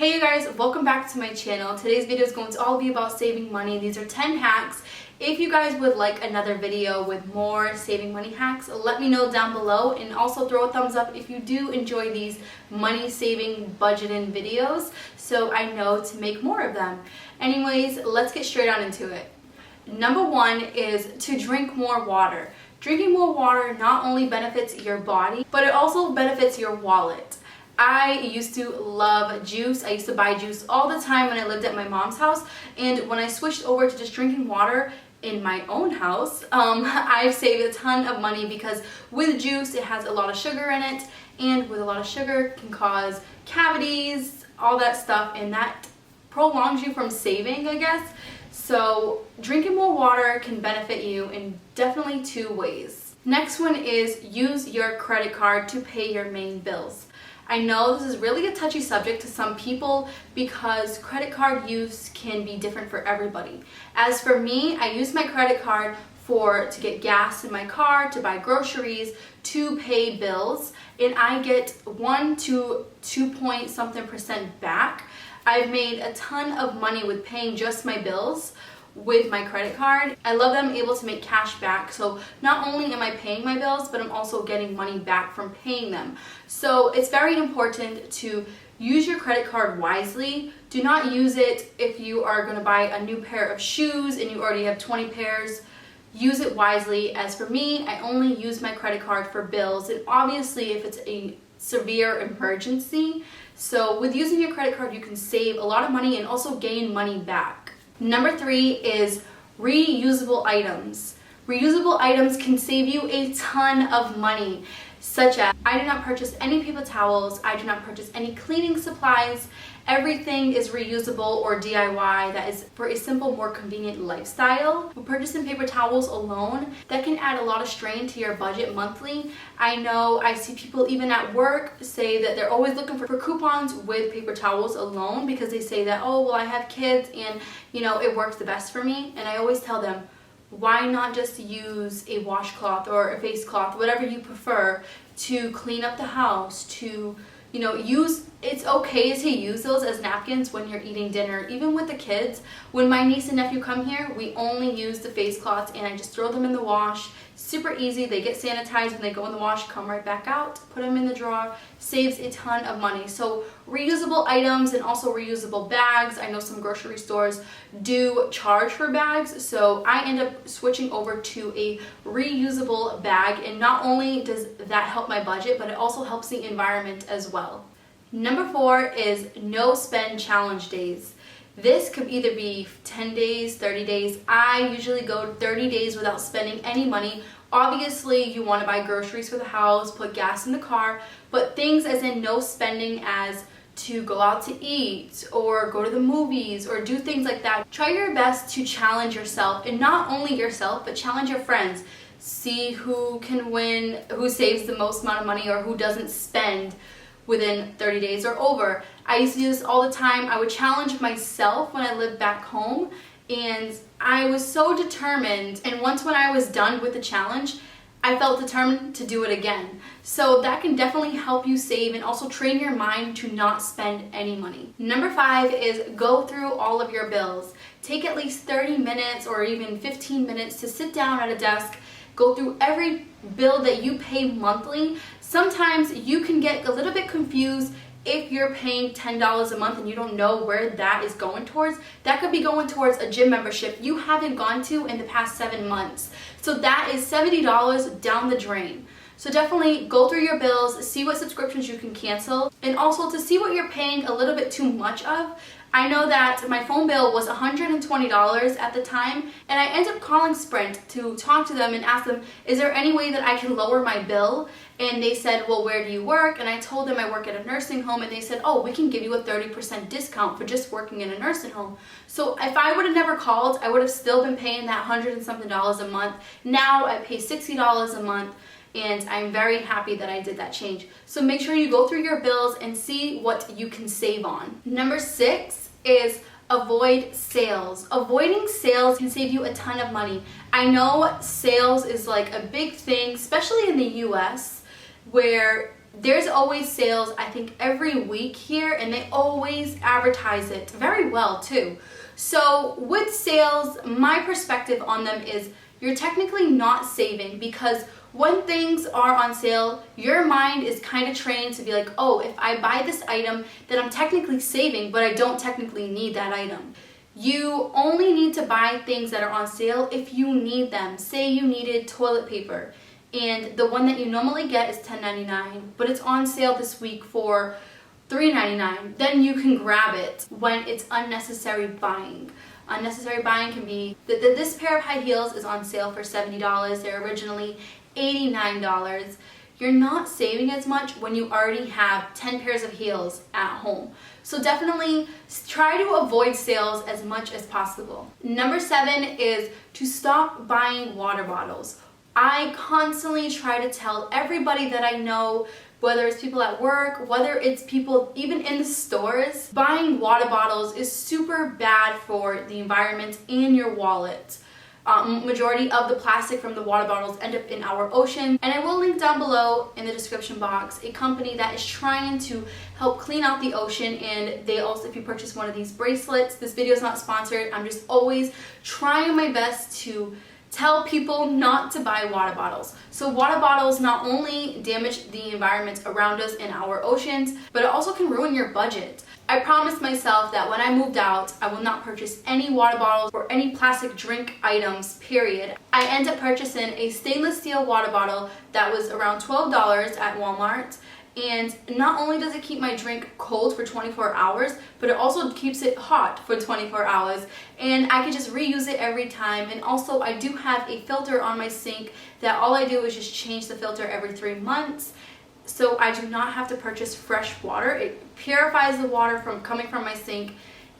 Hey you guys, welcome back to my channel. Today's video is going to all be about saving money. These are 10 hacks. If you guys would like another video with more saving money hacks, let me know down below, and also throw a thumbs up if you do enjoy these money saving budgeting videos so I know to make more of them. Anyways, let's get straight on into it. Number one is to drink more water. Drinking more water not only benefits your body, but it also benefits your wallet. I used to love juice. I used to buy juice all the time when I lived at my mom's house, and when I switched over to just drinking water in my own house, I've saved a ton of money because with juice it has a lot of sugar in it, and with a lot of sugar can cause cavities, all that stuff, and that prolongs you from saving, I guess. So drinking more water can benefit you in definitely two ways. Next one is use your credit card to pay your main bills. I know this is really a touchy subject to some people because credit card use can be different for everybody. As for me, I use my credit card to get gas in my car, to buy groceries, to pay bills, and I get 1 to 2% back. I've made a ton of money with paying just my bills with my credit card. I love that I'm able to make cash back, so not only am I paying my bills, but I'm also getting money back from paying them. So it's very important to use your credit card wisely. Do not use it if you are going to buy a new pair of shoes and you already have 20 pairs. Use it wisely. As for me, I only use my credit card for bills, and obviously if it's a severe emergency. So with using your credit card, you can save a lot of money and also gain money back. Number 3 is reusable items. Reusable items can save you a ton of money, such as I do not purchase any paper towels, I do not purchase any cleaning supplies. Everything is reusable or DIY. That is for a simple, more convenient lifestyle. With purchasing paper towels alone, that can add a lot of strain to your budget monthly. I know I see people even at work say that they're always looking for coupons with paper towels alone because they say that, oh, well, I have kids and, it works the best for me. And I always tell them, why not just use a washcloth or a face cloth, whatever you prefer, to clean up the house, to it's okay to use those as napkins when you're eating dinner. Even with the kids, when my niece and nephew come here, we only use the face cloths and I just throw them in the wash. Super easy. They get sanitized when they go in the wash, come right back out, put them in the drawer. Saves a ton of money. So reusable items and also reusable bags. I know some grocery stores do charge for bags, so I end up switching over to a reusable bag, and not only does that help my budget, but it also helps the environment as well. Number 4 is no spend challenge days. This could either be 10 days, 30 days. I usually go 30 days without spending any money. Obviously, you want to buy groceries for the house, put gas in the car, but things as in no spending as to go out to eat or go to the movies or do things like that. Try your best to challenge yourself, and not only yourself, but challenge your friends. See who can win, who saves the most amount of money, or who doesn't spend within 30 days or over. I used to do this all the time. I would challenge myself when I lived back home, and I was so determined, and once when I was done with the challenge, I felt determined to do it again. So that can definitely help you save and also train your mind to not spend any money. Number 5 is go through all of your bills. Take at least 30 minutes or even 15 minutes to sit down at a desk, go through every bill that you pay monthly. Sometimes you can get a little bit confused if you're paying $10 a month and you don't know where that is going towards. That could be going towards a gym membership you haven't gone to in the past 7 months. So that is $70 down the drain. So definitely go through your bills, see what subscriptions you can cancel, and also to see what you're paying a little bit too much of. I know that my phone bill was $120 at the time, and I ended up calling Sprint to talk to them and ask them, is there any way that I can lower my bill? And they said, well, where do you work? And I told them I work at a nursing home, and they said, oh, we can give you a 30% discount for just working in a nursing home. So if I would have never called, I would have still been paying that $100 and something a month. Now I pay $60 a month, and I'm very happy that I did that change. So make sure you go through your bills and see what you can save on. Number 6 is avoid sales. Avoiding sales can save you a ton of money. I know sales is like a big thing, especially in the US, where There's always sales, I think, every week here, and they always advertise it very well too. So with sales, my perspective on them is you're technically not saving, because when things are on sale, your mind is kind of trained to be like, oh, if I buy this item, then I'm technically saving, but I don't technically need that item. You only need to buy things that are on sale if you need them. Say you needed toilet paper, and the one that you normally get is $10.99, but it's on sale this week for $3.99. Then you can grab it when it's unnecessary buying. Unnecessary buying can be that this pair of high heels is on sale for $70. They're originally $89. You're not saving as much when you already have 10 pairs of heels at home. So definitely try to avoid sales as much as possible. Number 7 is to stop buying water bottles. I constantly try to tell everybody that I know, whether it's people at work, whether it's people even in the stores, buying water bottles is super bad for the environment and your wallet. Majority of the plastic from the water bottles end up in our ocean, and I will link down below in the description box a company that is trying to help clean out the ocean. And they also, if you purchase one of these bracelets, this video is not sponsored, I'm just always trying my best to tell people not to buy water bottles. So water bottles not only damage the environment around us in our oceans, but it also can ruin your budget. I promised myself that when I moved out, I will not purchase any water bottles or any plastic drink items, period. I ended up purchasing a stainless steel water bottle that was around $12 at Walmart. And not only does it keep my drink cold for 24 hours, but it also keeps it hot for 24 hours. And I can just reuse it every time. And also I do have a filter on my sink that all I do is just change the filter every 3 months. So I do not have to purchase fresh water. It purifies the water from coming from my sink,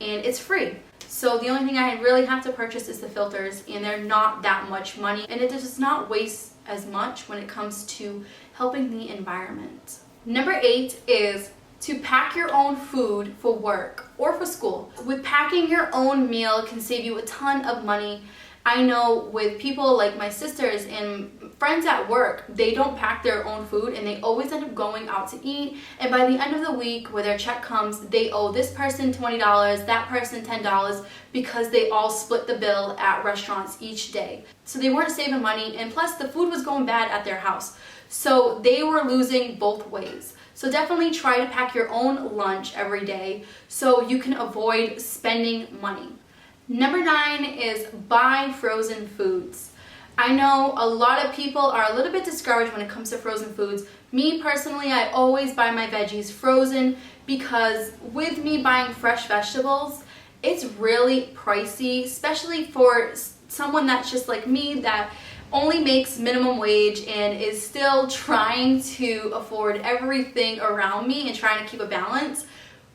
and it's free. So the only thing I really have to purchase is the filters, and they're not that much money. And it does not waste as much when it comes to helping the environment. Number 8 is to pack your own food for work or for school. With packing your own meal can save you a ton of money. I know with people like my sisters and friends at work, they don't pack their own food and they always end up going out to eat. And by the end of the week, where their check comes, they owe this person $20, that person $10, because they all split the bill at restaurants each day. So they weren't saving money, and plus the food was going bad at their house. So they were losing both ways. So definitely try to pack your own lunch every day so you can avoid spending money. Number 9 is buy frozen foods. I know a lot of people are a little bit discouraged when it comes to frozen foods. Me personally, I always buy my veggies frozen, because with me buying fresh vegetables, it's really pricey, especially for someone that's just like me that only makes minimum wage and is still trying to afford everything around me and trying to keep a balance.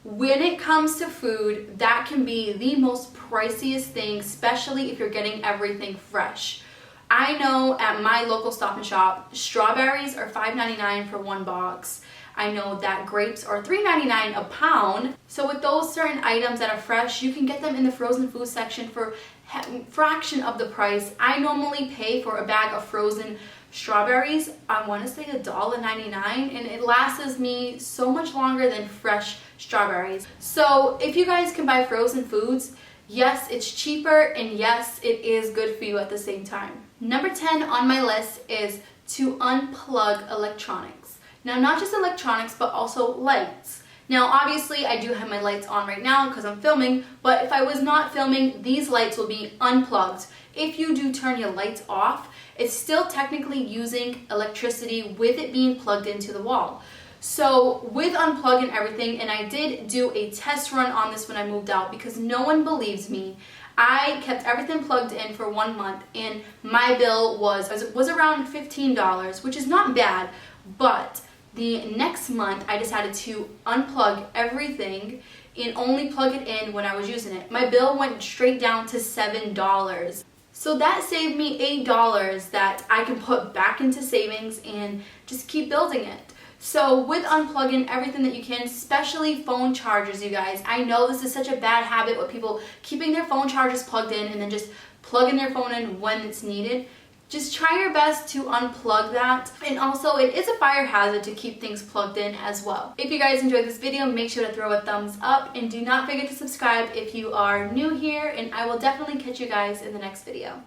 When it comes to food, that can be the most priciest thing, especially if you're getting everything fresh. I know at my local Stop and Shop, strawberries are $5.99 for 1 box. I know that grapes are $3.99 a pound. So with those certain items that are fresh, you can get them in the frozen food section for a fraction of the price. I normally pay for a bag of frozen strawberries, I want to say $1.99, and it lasts me so much longer than fresh strawberries. So if you guys can buy frozen foods, yes, it's cheaper, and yes, it is good for you at the same time. Number 10 on my list is to unplug electronics. Now, not just electronics, but also lights. Now, obviously, I do have my lights on right now because I'm filming, but if I was not filming, these lights will be unplugged. If you do turn your lights off, it's still technically using electricity with it being plugged into the wall. So with unplugging everything, and I did do a test run on this when I moved out because no one believes me, I kept everything plugged in for 1 month, and my bill was around $15, which is not bad, but the next month I decided to unplug everything and only plug it in when I was using it. My bill went straight down to $7. So that saved me $8 that I can put back into savings and just keep building it. So with unplugging everything that you can, especially phone chargers, you guys. I know this is such a bad habit with people keeping their phone chargers plugged in and then just plugging their phone in when it's needed. just try your best to unplug that. And also, it is a fire hazard to keep things plugged in as well. If you guys enjoyed this video, make sure to throw a thumbs up and do not forget to subscribe if you are new here, and I will definitely catch you guys in the next video.